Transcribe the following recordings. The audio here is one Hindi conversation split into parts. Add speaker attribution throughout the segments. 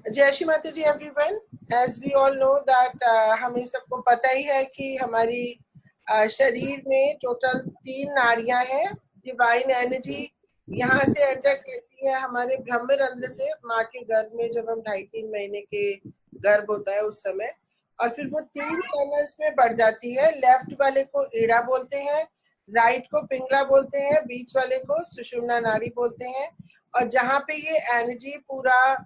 Speaker 1: जय Shri Mata ji everyone. As we all know that हमें सबको पता ही है कि हमारी शरीर में टोटल 3 नाड़ियां हैं। डिवाइन एनर्जी यहाँ से एंटर करती है हमारे ब्रह्मरंध्र से, माँ के गर्भ में जब हम 2.5-3 महीने के गर्भ होता है उस समय, और फिर वो 3 चैनल्स में बढ़ जाती है। लेफ्ट वाले को ईड़ा बोलते हैं, राइट को पिंगला बोलते हैं, बीच वाले को सुषुम्ना नाड़ी बोलते हैं। और जहाँ पे ये एनर्जी पूरा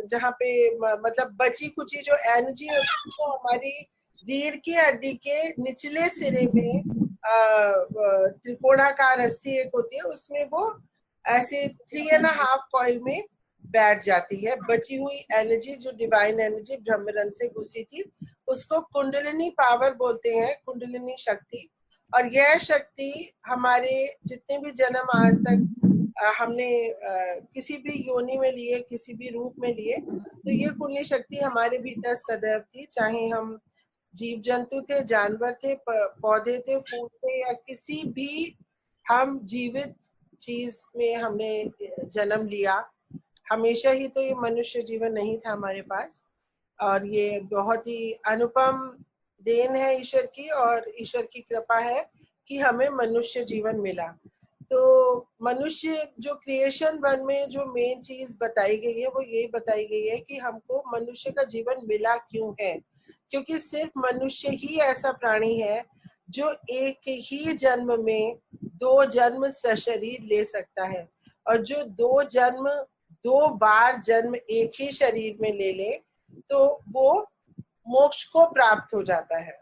Speaker 1: जहाँ पे मतलब बची कुची जो एनर्जी होती है वो हमारी रीढ़ की हड्डी के निचले सिरे में त्रिकोणाकार अस्थि एक होती है, उसमें वो ऐसे 3.5 कॉइल में बैठ जाती है। बची हुई एनर्जी जो डिवाइन एनर्जी ब्रह्मरंध्र से घुसी थी उसको कुंडलिनी पावर बोलते हैं, कुंडलिनी शक्ति। और यह शक्ति हमारे जितने भी जन्म आज तक हमने किसी भी योनि में लिए, किसी भी रूप में लिए, तो ये कुंडली शक्ति हमारे भीतर सदैव थी। चाहे हम जीव जंतु थे, जानवर थे, पौधे थे, फूल थे, या किसी भी हम जीवित चीज में हमने जन्म लिया, हमेशा ही तो ये मनुष्य जीवन नहीं था हमारे पास। और ये बहुत ही अनुपम देन है ईश्वर की, और ईश्वर की कृपा है कि हमें मनुष्य जीवन मिला। तो मनुष्य जो क्रिएशन वन में जो मेन चीज बताई गई है वो ये बताई गई है कि हमको मनुष्य का जीवन मिला क्यों है। क्योंकि सिर्फ मनुष्य ही ऐसा प्राणी है जो एक ही जन्म में 2 जन्म सशरीर ले सकता है, और जो 2 बार जन्म एक ही शरीर में ले ले तो वो मोक्ष को प्राप्त हो जाता है।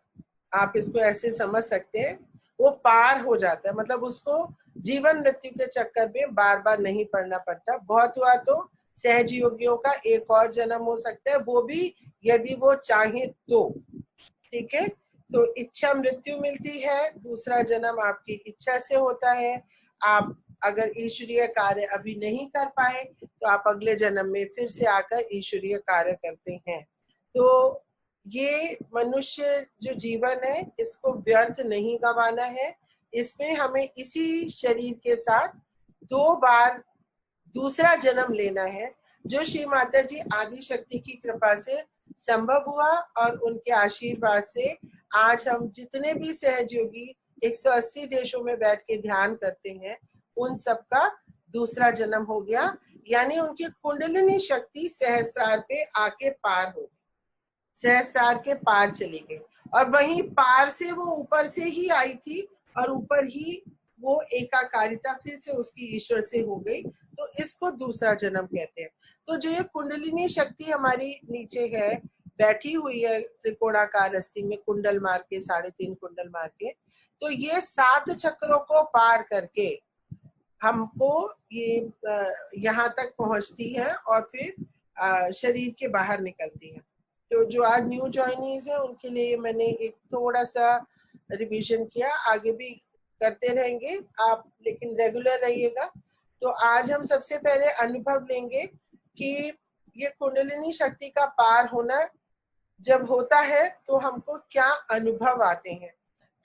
Speaker 1: आप इसको ऐसे समझ सकते हैं, वो पार हो जाता है, मतलब उसको जीवन मृत्यु के चक्कर में बार बार नहीं पड़ना पड़ता। बहुत हुआ तो सहज योगियों का एक और जन्म हो सकता है, वो भी यदि वो चाहे तो। ठीक है, तो इच्छा मृत्यु मिलती है, दूसरा जन्म आपकी इच्छा से होता है। आप अगर ईश्वरीय कार्य अभी नहीं कर पाए तो आप अगले जन्म में फिर से आकर ईश्वरीय कार्य करते हैं। तो ये मनुष्य जो जीवन है इसको व्यर्थ नहीं गंवाना है। इसमें हमें इसी शरीर के साथ 2 बार दूसरा जन्म लेना है, जो श्री माता जी आदि शक्ति की कृपा से संभव हुआ। और उनके आशीर्वाद से आज हम जितने भी सहयोगी 180 देशों में बैठ के ध्यान करते हैं, उन सबका दूसरा जन्म हो गया, यानी उनकी कुंडलिनी शक्ति सहस्त्रार पे आके पार हो गई, सहस्त्रार के पार चली गई। और वहीं पार से वो ऊपर से ही आई थी, और ऊपर ही वो एकाकारिता फिर से उसकी ईश्वर से हो गई, तो इसको दूसरा जन्म कहते हैं। तो जो ये कुंडलिनी शक्ति हमारी नीचे है, बैठी हुई है त्रिकोणाकार अस्थि में, कुंडल मार के, 3.5 कुंडल मार के, तो ये 7 चक्रों को पार करके हमको ये यहाँ तक पहुंचती है और फिर शरीर के बाहर निकलती है। तो जो आज न्यू ज्वाइनीज है उनके लिए मैंने एक थोड़ा सा रिवीजन किया, आगे भी करते रहेंगे आप, लेकिन रेगुलर रहिएगा। तो आज हम सबसे पहले अनुभव लेंगे कि ये कुंडलिनी शक्ति का पार होना जब होता है तो हमको क्या अनुभव आते हैं।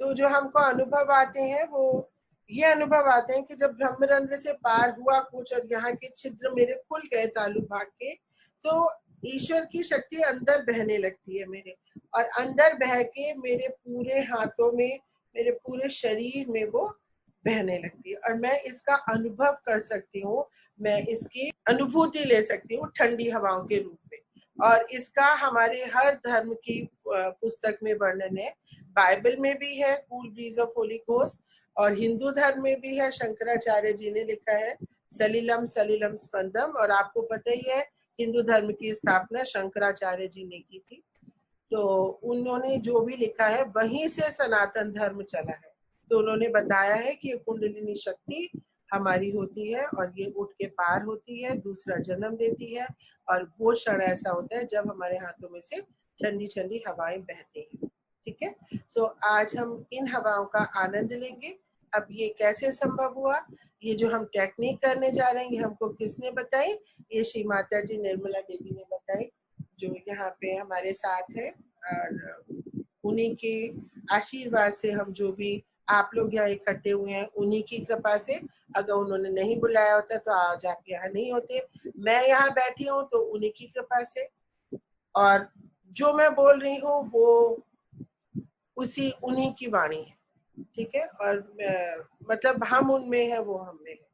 Speaker 1: तो जो हमको अनुभव आते हैं वो ये अनुभव आते हैं कि जब ब्रह्मरंध्र से पार हुआ कुछ और यहाँ के छिद्र मेरे खुल गए तालु भाग के, तो ईश्वर की शक्ति अंदर बहने लगती है मेरे, और अंदर बह के मेरे पूरे हाथों में, मेरे पूरे शरीर में वो बहने लगती है, और मैं इसका अनुभव कर सकती हूँ, मैं इसकी अनुभूति ले सकती हूँ ठंडी हवाओं के रूप में। और इसका हमारे हर धर्म की पुस्तक में वर्णन है। बाइबल में भी है cool bridge of Holi ghost, और हिंदू धर्म में भी है, शंकराचार्य जी ने लिखा है सलिलम सलिलम स्पंदम। और आपको पता ही है हिंदू धर्म की स्थापना शंकराचार्य जी ने की थी, तो उन्होंने जो भी लिखा है वहीं से सनातन धर्म चला है। तो उन्होंने बताया है कि ये कुंडलिनी शक्ति हमारी होती है और ये उठ के पार होती है, दूसरा जन्म देती है, और वो क्षण ऐसा होता है जब हमारे हाथों में से ठंडी ठंडी हवाएं बहती हैं। ठीक है, सो आज हम इन हवाओं का आनंद लेंगे। अब ये कैसे संभव हुआ, ये जो हम टेक्निक करने जा रहे हैं, ये हमको किसने बताई? ये श्री माता जी निर्मला देवी ने बताई, जो यहाँ पे हमारे साथ है। और उन्हीं के आशीर्वाद से हम जो भी आप लोग यहाँ इकट्ठे हुए हैं, उन्हीं की कृपा से अगर उन्होंने नहीं बुलाया होता तो आज आप यहाँ नहीं होते। मैं यहाँ बैठी हूँ तो उन्हीं की कृपा से, और जो मैं बोल रही हूँ वो उसी उन्हीं की वाणी है, ठीक है। और मतलब हम उनमें है, वो हम में है,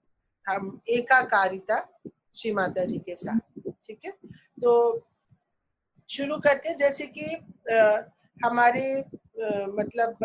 Speaker 1: हम एकाकारिता श्री माता जी के साथ, ठीक है। तो शुरू करते हैं। जैसे कि हमारे मतलब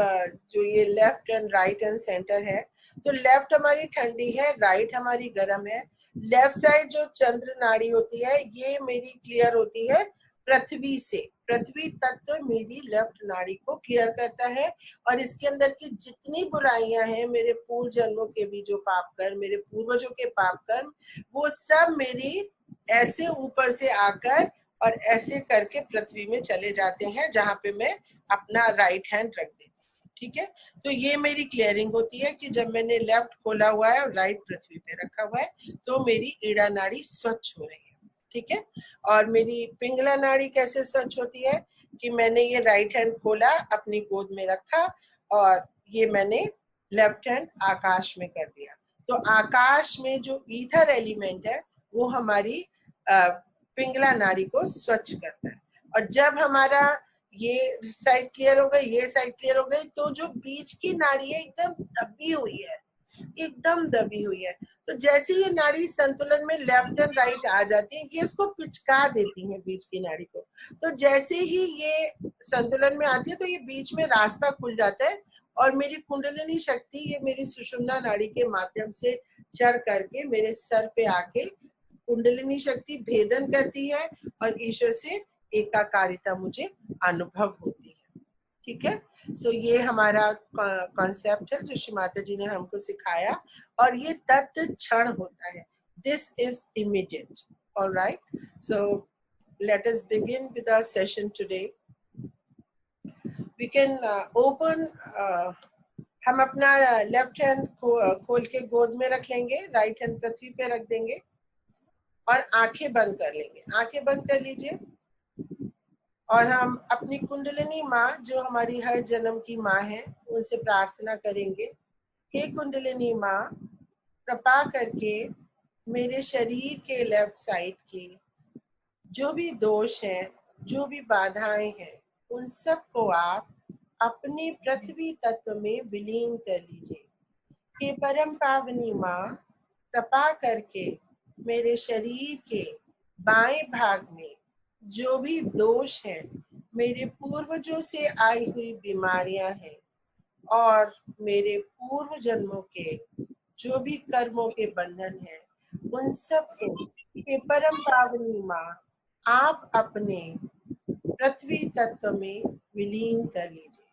Speaker 1: जो ये left and right and centre है, तो लेफ्ट हमारी ठंडी है, राइट हमारी गर्म है। लेफ्ट साइड जो चंद्र नाड़ी होती है ये मेरी क्लियर होती है पृथ्वी से। पृथ्वी तत्व तो मेरी लेफ्ट नाड़ी को क्लियर करता है, और इसके अंदर की जितनी बुराइयां हैं, मेरे पूर्व जन्मों के भी जो पाप कर्म, मेरे पूर्वजों के पाप कर्म, वो सब मेरी ऐसे ऊपर से आकर और ऐसे करके पृथ्वी में चले जाते हैं, जहां पे मैं अपना राइट हैंड रख देती हूँ, ठीक है। तो ये मेरी क्लियरिंग होती है कि जब मैंने लेफ्ट खोला हुआ है और राइट पृथ्वी पे रखा हुआ है तो मेरी ईड़ा नाड़ी स्वच्छ हो रही है, ठीक है। और मेरी पिंगला नाड़ी कैसे स्वच्छ होती है कि मैंने ये राइट हैंड खोला, अपनी गोद में रखा, और ये मैंने लेफ्ट हैंड आकाश में कर दिया। तो आकाश में जो ईथर एलिमेंट है वो हमारी पिंगला नाड़ी को स्वच्छ करता है। और जब हमारा ये साइड क्लियर हो गई, ये साइड क्लियर हो गई, तो जो बीच की नाड़ी है एकदम दबी हुई है, एकदम दबी हुई है। तो जैसे ये नाड़ी संतुलन में लेफ्ट एंड राइट आ जाती है, ये इसको पिचका देती है बीच की नाड़ी को। तो जैसे ही ये संतुलन में आती है तो ये बीच में रास्ता खुल जाता है, और मेरी कुंडलिनी शक्ति ये मेरी सुषुम्ना नाड़ी के माध्यम से चढ़ करके मेरे सर पे आके कुंडलिनी शक्ति भेदन करती है, और ईश्वर से एकाकारिता मुझे अनुभव होती है, ठीक है। सो ये हमारा कॉन्सेप्ट है जो श्री माता जी ने हमको सिखाया, और ये तत्क्षण होता है। This is immediate. Alright, so let us begin with our session today. We can open हम अपना लेफ्ट हैंड खोल के गोद में रख लेंगे, राइट हैंड पृथ्वी पे रख देंगे और आंखें बंद कर लेंगे। आंखें बंद कर लीजिए, और हम अपनी कुंडलिनी माँ जो हमारी हर जन्म की माँ है उनसे प्रार्थना करेंगे। हे कुंडलिनी माँ, कृपा करके मेरे शरीर के लेफ्ट साइड के जो भी दोष हैं, जो भी बाधाएं हैं, उन सब को आप अपने पृथ्वी तत्व में विलीन कर लीजिए। हे परम पावनी माँ, कृपा करके मेरे शरीर के बाएं भाग में जो भी दोष हैं, मेरे पूर्वजों से आई हुई बीमारियां हैं, और मेरे पूर्व जन्मों के जो भी कर्मों के बंधन हैं, उन सब को हे परम पावनी माँ आप अपने पृथ्वी तत्व में विलीन कर लीजिए।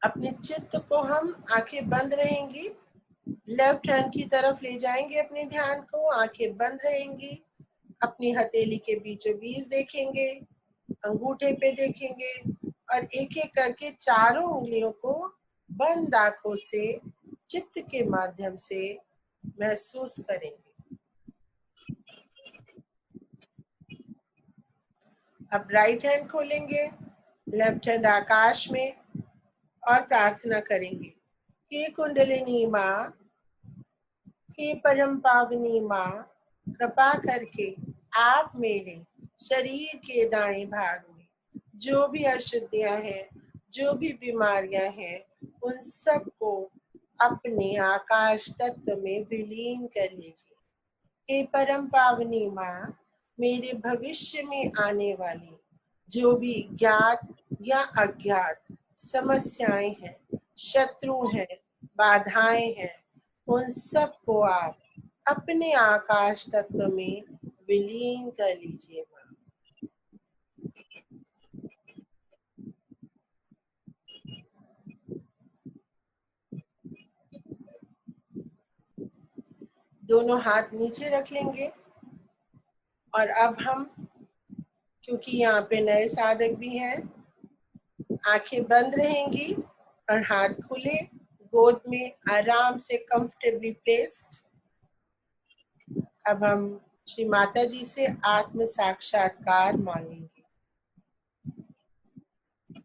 Speaker 1: अपने चित्त को हम आंखें बंद रहेंगी, लेफ्ट हैंड की तरफ ले जाएंगे अपने ध्यान को, आंखें बंद रहेंगी, अपनी हथेली के बीचों बीच देखेंगे, अंगूठे पे देखेंगे, और एक एक करके चारों उंगलियों को बंद आंखों से चित्त के माध्यम से महसूस करेंगे। अब राइट हैंड खोलेंगे, लेफ्ट हैंड आकाश में, और प्रार्थना करेंगे। हे कुंडलिनी माँ, हे परम पावनी माँ, कृपा करके आप मेरे शरीर के दाएं भाग में जो भी अशुद्धियां हैं, जो भी बीमारियां हैं, उन सब को अपने आकाश तत्व में विलीन कर लीजिए। हे परम पावनी माँ, मेरे भविष्य में आने वाली जो भी ज्ञात या अज्ञात समस्याएं हैं, शत्रु हैं, बाधाएं हैं, उन सब को आप अपने आकाश तत्व में विलीन कर लीजिए माँ। दोनों हाथ नीचे रख लेंगे, और अब हम, क्योंकि यहाँ पे नए साधक भी हैं, आंखें बंद रहेंगी और हाथ खुले, गोद में आराम से कंफर्टेबली प्लेस्ड। अब हम श्री माता जी से आत्म साक्षात्कार मांगेंगे।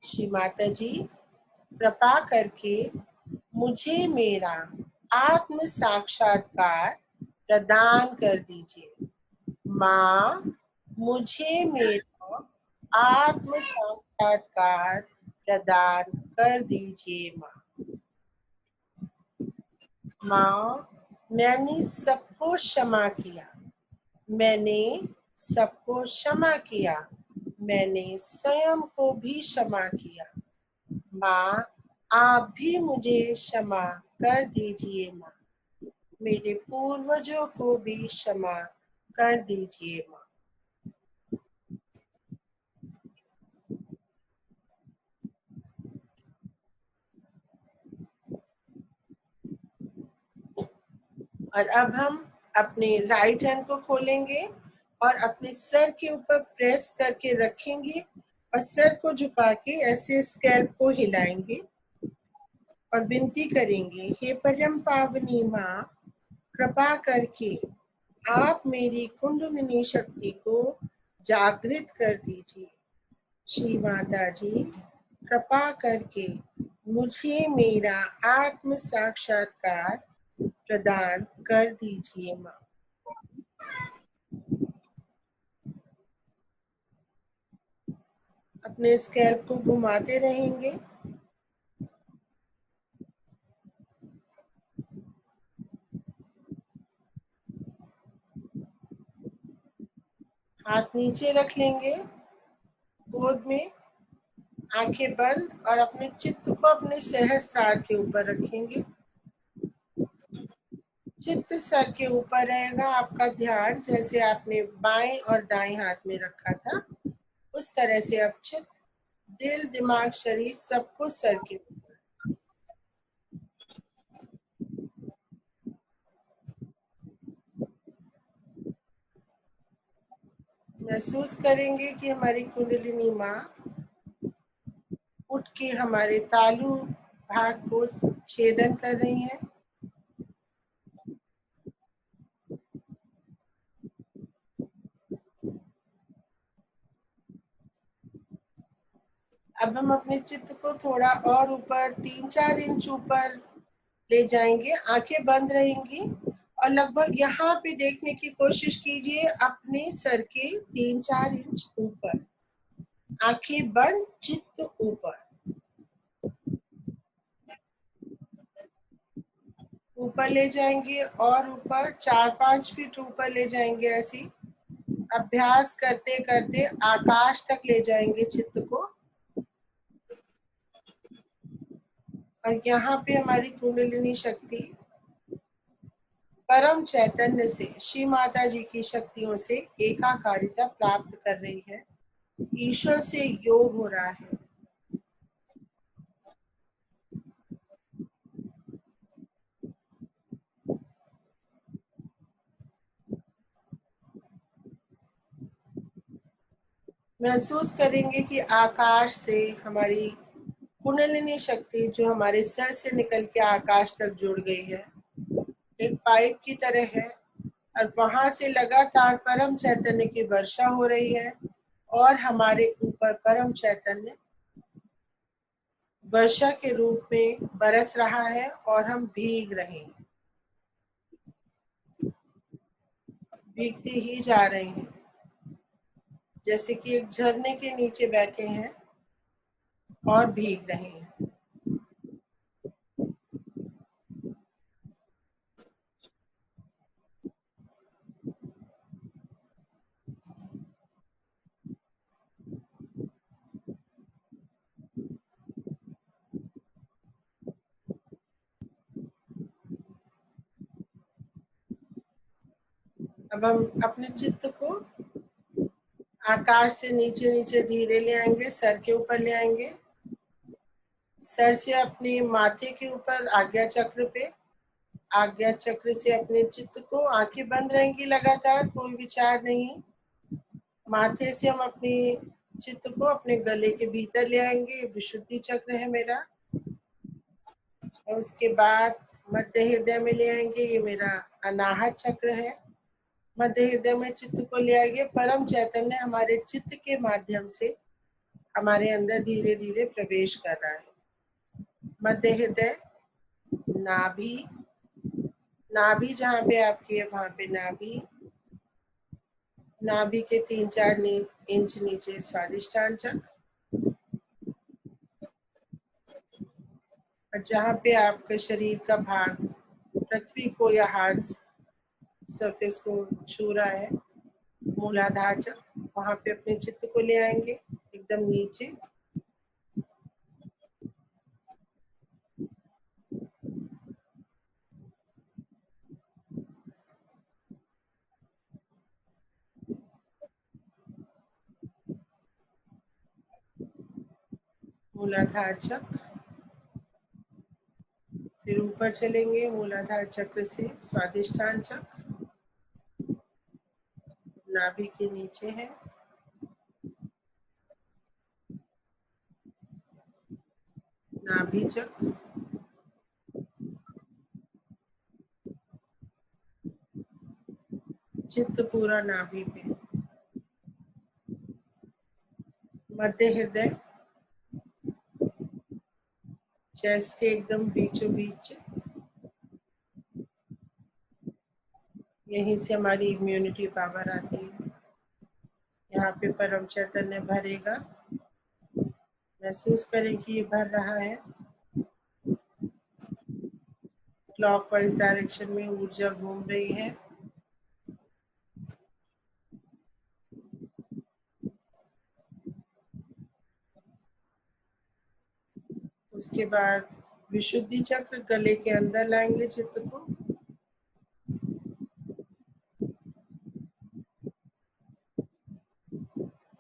Speaker 1: श्री माता जी कृपा करके मुझे मेरा आत्म साक्षात्कार प्रदान कर दीजिए। माँ, मुझे मेरा आत्म साक्षात्कार प्रदान कर दीजिए। माँ, माँ, मैंने सबको क्षमा किया, मैंने सबको क्षमा किया, मैंने स्वयं को भी क्षमा किया। माँ, आप भी मुझे क्षमा कर दीजिए। माँ, मेरे पूर्वजों को भी क्षमा कर दीजिए। माँ, और अब हम अपने राइट हैंड को खोलेंगे और अपने सर के ऊपर प्रेस करके रखेंगे और सर को झुका के ऐसे स्कैल्प को हिलाएंगे और विनती करेंगे, हे परम पावनी माँ, कृपा करके आप मेरी कुंडलिनी शक्ति को जागृत कर दीजिए। श्री माता जी कृपा करके मुझे मेरा आत्म साक्षात्कार प्रदान कर दीजिए। माँ, अपने स्कैल्प को घुमाते रहेंगे। हाथ नीचे रख लेंगे गोद में, आंखें बंद और अपने चित्त को अपने सहस्त्रार के ऊपर रखेंगे। चित्त सर के ऊपर रहेगा, आपका ध्यान जैसे आपने बाएं और दाएं हाथ में रखा था उस तरह से अब चित्त, दिल, दिमाग, शरीर सबको सर के ऊपर। महसूस करेंगे कि हमारी कुंडलिनी माँ उठ के हमारे तालु भाग को छेदन कर रही है। अब हम अपने चित्त को थोड़ा और ऊपर 3-4 इंच ऊपर ले जाएंगे, आंखें बंद रहेंगी और लगभग यहाँ पे देखने की कोशिश कीजिए अपने सर के 3-4 इंच ऊपर, आंखें बंद, चित्त ऊपर, ऊपर ले जाएंगे और ऊपर 4-5 फीट ऊपर ले जाएंगे। ऐसी अभ्यास करते करते आकाश तक ले जाएंगे चित्त को और यहाँ पे हमारी कुंडलिनी शक्ति परम चैतन्य से, श्री माता जी की शक्तियों से एकाकारिता प्राप्त कर रही है। ईश्वर से योग हो रहा है। महसूस करेंगे कि आकाश से हमारी कुंडलिनी शक्ति जो हमारे सर से निकल के आकाश तक जुड़ गई है, एक पाइप की तरह है और वहां से लगातार परम चैतन्य की वर्षा हो रही है और हमारे ऊपर परम चैतन्य वर्षा के रूप में बरस रहा है और हम भीग रहे हैं, भीगते ही जा रहे हैं जैसे कि एक झरने के नीचे बैठे हैं और भीग रहे हैं। अब हम अपने चित्त को आकाश से नीचे नीचे धीरे ले आएंगे, सर के ऊपर ले आएंगे, सर से अपने माथे के ऊपर आज्ञा चक्र पे, आज्ञा चक्र से अपने चित्त को, आंखें बंद रहेंगी लगातार, कोई विचार नहीं। माथे से हम अपने चित्त को अपने गले के भीतर ले आएंगे, विशुद्धि चक्र है मेरा, और उसके बाद मध्य हृदय में ले आएंगे, ये मेरा अनाहत चक्र है। मध्य हृदय में चित्त को ले आइए। परम चैतन्य हमारे चित्त के माध्यम से हमारे अंदर धीरे धीरे प्रवेश कर रहा है। मध्य हृदय, नाभि, नाभि जहाँ पे आपकी है वहां पे नाभि, नाभि के 3-4 इंच नीचे स्वादिष्टान चक्र, और जहाँ पे आपके शरीर का भाग पृथ्वी को या हार्ड सरफेस को छू रहा है, मूलाधार चक्र, वहां पे अपने चित्त को ले आएंगे एकदम नीचे। मूलाधार चक्र, फिर ऊपर चलेंगे मूलाधार चक्र से स्वादिष्टान चक्र, नाभि के नीचे है, नाभि चक्र, चित्त पूरा नाभि पे। मध्य हृदय, चेस्ट के एकदम बीचों बीच, यहीं से हमारी इम्यूनिटी पावर आती है। यहाँ पे परम चैतन्य भरेगा, महसूस करें कि ये भर रहा है। क्लॉकवाइज डायरेक्शन में ऊर्जा घूम रही है। उसके बाद विशुद्धि चक्र, गले के अंदर लाएंगे चित्त को,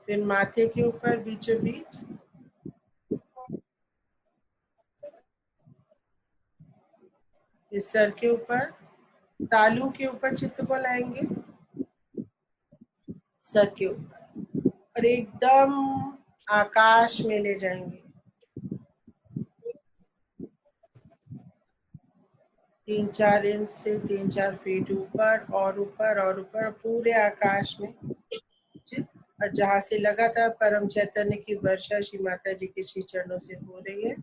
Speaker 1: फिर माथे के ऊपर बीचों बीच, इस सर के ऊपर, तालू के ऊपर चित्त को लाएंगे, सर के ऊपर, और एकदम आकाश में ले जाएंगे। 3-4 इंच से 3-4 फीट ऊपर और ऊपर और ऊपर, पूरे आकाश में चित, और जहाँ से लगातार परम चैतन्य की वर्षा श्री माता जी के श्री चरणों से हो रही है,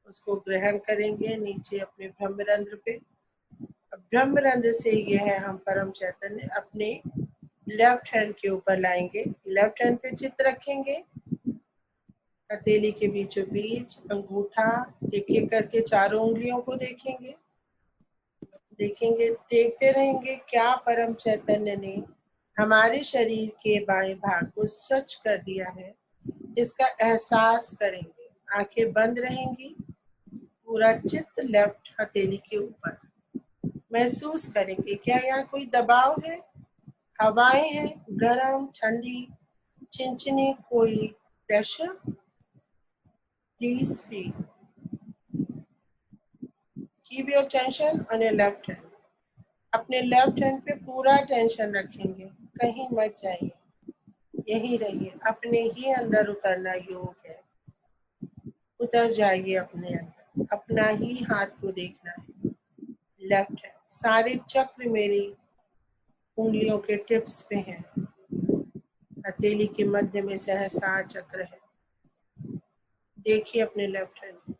Speaker 1: उसको ग्रहण करेंगे नीचे अपने ब्रह्मरंध्र पे। ब्रह्मरंध्र से यह हम परम चैतन्य अपने लेफ्ट हैंड के ऊपर लाएंगे, लेफ्ट हैंड पे चित्त रखेंगे, हथेली के बीचों बीच, अंगूठा, एक एक करके चारों उंगलियों को देखेंगे, देखते रहेंगे क्या परम चैतन्य ने हमारे शरीर के बाएं भाग को स्वच्छ कर दिया है, इसका एहसास करेंगे। आंखें बंद रहेंगी, पूरा चित्त लेफ्ट हथेली के ऊपर, महसूस करेंगे क्या यहाँ कोई दबाव है, हवाएं हैं, गरम, ठंडी, चिनचिनी, कोई pressure. Please feel, keep your tension on your left hand. अपने लेफ्ट हैंड पे पूरा टेंशन रखेंगे, कहीं मत जाइए, यही रहिए, अपने ही अंदर उतरना योग है। उतर जाइए अपने अंदर, अपना ही हाथ को देखना है, लेफ्ट हैंड, सारे चक्र मेरी उंगलियों के टिप्स पे हैं, हथेली के मध्य में सहस्रार चक्र है, देखिए अपने लेफ्ट हैंड।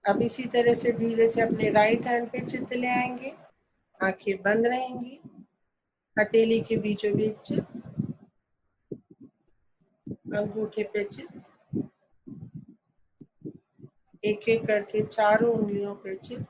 Speaker 1: अब इसी तरह से धीरे से अपने राइट हैंड पे चित्त ले आएंगे, आंखें बंद रहेंगी, हथेली के बीचों बीच चित्त, अंगूठे पे चित्त, एक एक करके चारों उंगलियों पे चित्त,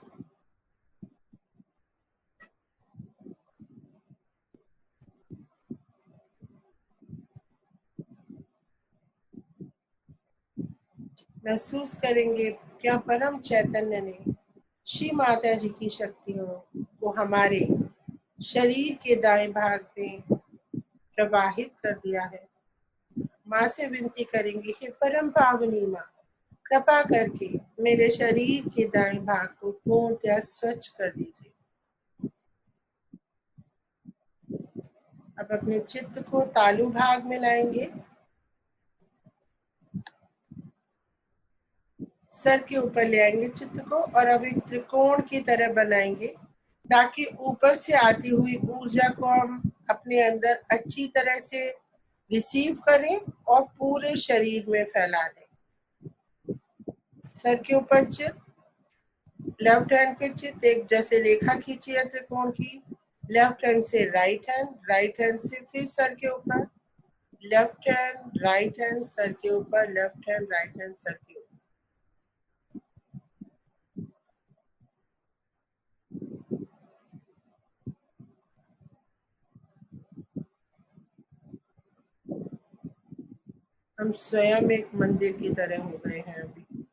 Speaker 1: महसूस करेंगे क्या परम चैतन्य ने श्री माता जी की शक्तियों को हमारे शरीर के दाएं भाग में प्रवाहित कर दिया है। माँ से विनती करेंगे कि परम पावनी माँ, कृपा करके मेरे शरीर के दाएं भाग को पूर्णतः स्वच्छ कर दीजिए। अब अपने चित्त को तालु भाग में लाएंगे, सर के ऊपर ले आएंगे चित्त को और अब एक त्रिकोण की तरह बनाएंगे ताकि ऊपर से आती हुई ऊर्जा को हम अपने अंदर अच्छी तरह से रिसीव करें और पूरे शरीर में फैला दें। सर के ऊपर चित्त, लेफ्ट हैंड पे चित्त एक जैसे रेखा खींची है त्रिकोण की, लेफ्ट हैंड से राइट हैंड से फिर सर के ऊपर, left hand right hand sir के ऊपर, left hand right hand sir के ऊपर। हम स्वयं एक मंदिर की तरह हो गए हैं अभी।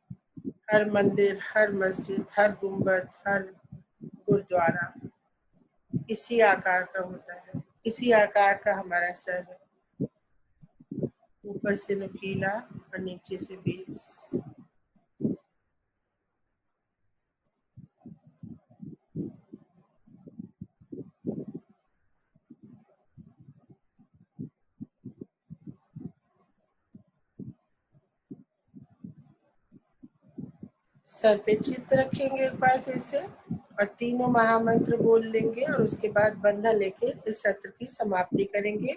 Speaker 1: हर मंदिर, हर मस्जिद, हर गुंबद, हर गुरुद्वारा इसी आकार का होता है। इसी आकार का हमारा सर है, ऊपर से नुकीला और नीचे से बेस। सर पे चित्त रखेंगे एक बार फिर से और तीनों महामंत्र बोल लेंगे और उसके बाद बंधन लेके इस सत्र की समाप्ति करेंगे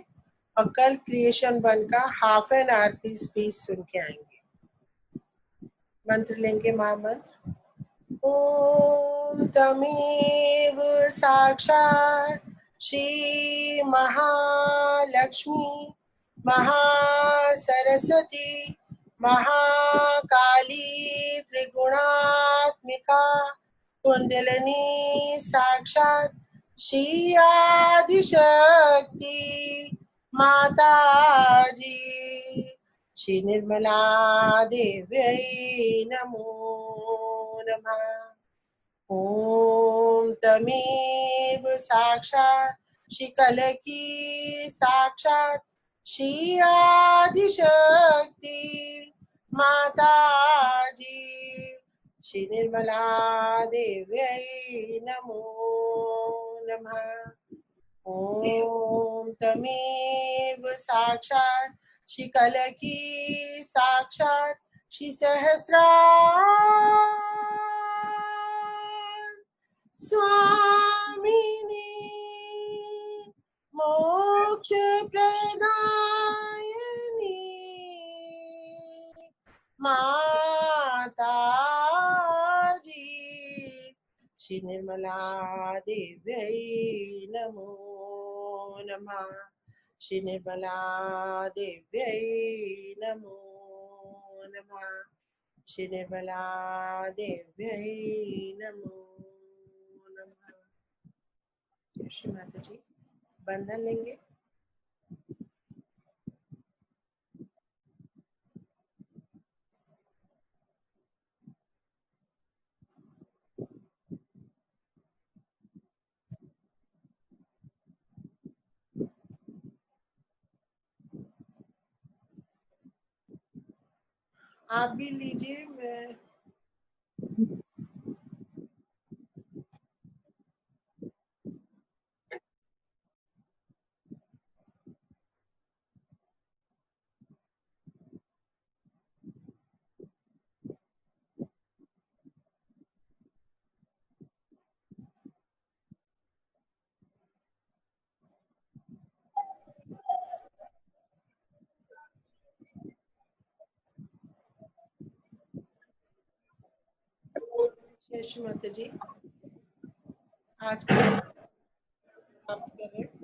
Speaker 1: और कल क्रिएशन 1 का हाफ एन आवर की स्पीच सुन के आएंगे। मंत्र लेंगे महामंत्र। ओम तमेव साक्षात् श्री महालक्ष्मी महासरस्वती महाकाली त्रिगुणात्मिका कुंडलिनी साक्षात् श्री आदिशक्ति माताजी श्री निर्मला देव्यै नमो नमः। ओम तमेव साक्षात् श्री कलकी साक्षात् श्री आदिशक्ति माताजी श्री निर्मला देव्यै नमो नमः। ओम तमेव साक्षात् श्री कलकी साक्षात् श्री सहस्रार स्वामिनी मोक्ष प्रदायिनी माताजी श्री निर्मला देव्यै नमो नमः। श्री निर्मला देव्यै नमो नमः। श्री निर्मला देव्यै नमो नमः। श्री माता जी बंधन लेंगे। आप भी लीजिए। मैं श्री माता जी आज का आप करें।